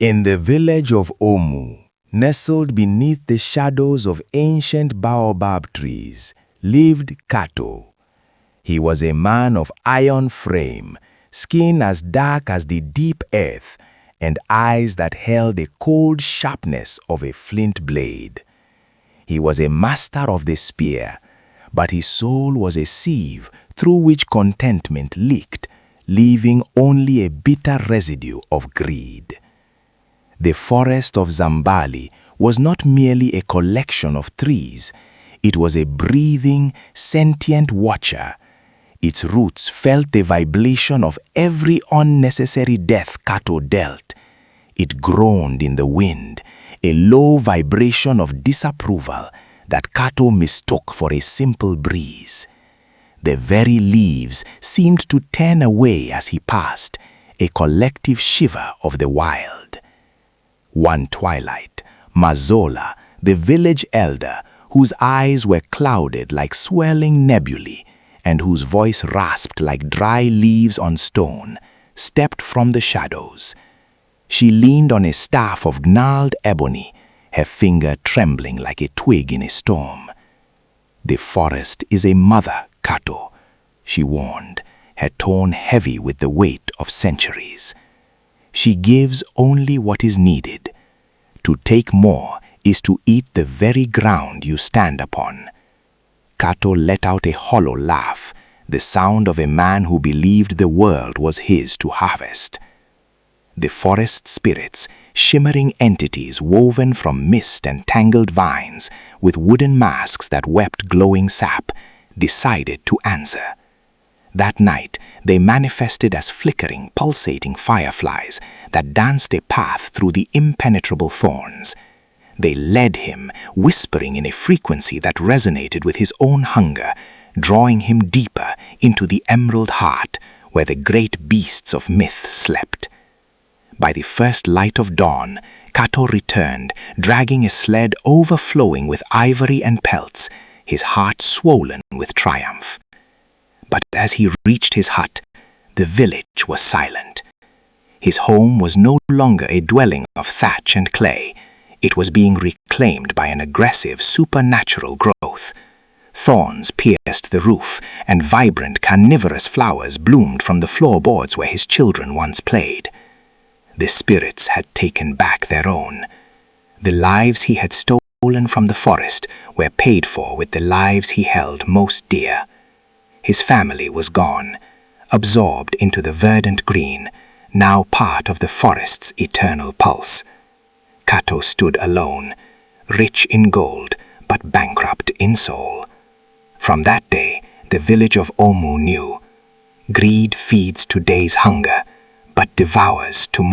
In the village of Omu, nestled beneath the shadows of ancient baobab trees, lived Kato. He was a man of iron frame, skin as dark as the deep earth, and eyes that held the cold sharpness of a flint blade. He was a master of the spear, but his soul was a sieve through which contentment leaked, leaving only a bitter residue of greed. The forest of Zambali was not merely a collection of trees, it was a breathing, sentient watcher. Its roots felt the vibration of every unnecessary death Kato dealt. It groaned in the wind, a low vibration of disapproval that Kato mistook for a simple breeze. The very leaves seemed to turn away as he passed, a collective shiver of the wild. One twilight, Mazola, the village elder, whose eyes were clouded like swirling nebulae, and whose voice rasped like dry leaves on stone, stepped from the shadows. She leaned on a staff of gnarled ebony, her finger trembling like a twig in a storm. "The forest is a mother, Kato," she warned, her tone heavy with the weight of centuries. "She gives only what is needed. To take more is to eat the very ground you stand upon." Kato let out a hollow laugh, the sound of a man who believed the world was his to harvest. The forest spirits, shimmering entities woven from mist and tangled vines, with wooden masks that wept glowing sap, decided to answer. That night, they manifested as flickering, pulsating fireflies that danced a path through the impenetrable thorns. They led him, whispering in a frequency that resonated with his own hunger, drawing him deeper into the emerald heart where the great beasts of myth slept. By the first light of dawn, Kato returned, dragging a sled overflowing with ivory and pelts, his heart swollen with triumph. But as he reached his hut, the village was silent. His home was no longer a dwelling of thatch and clay. It was being reclaimed by an aggressive, supernatural growth. Thorns pierced the roof, and vibrant, carnivorous flowers bloomed from the floorboards where his children once played. The spirits had taken back their own. The lives he had stolen from the forest were paid for with the lives he held most dear. His family was gone, absorbed into the verdant green, now part of the forest's eternal pulse. Kato stood alone, rich in gold, but bankrupt in soul. From that day, the village of Omu knew, greed feeds today's hunger, but devours tomorrow.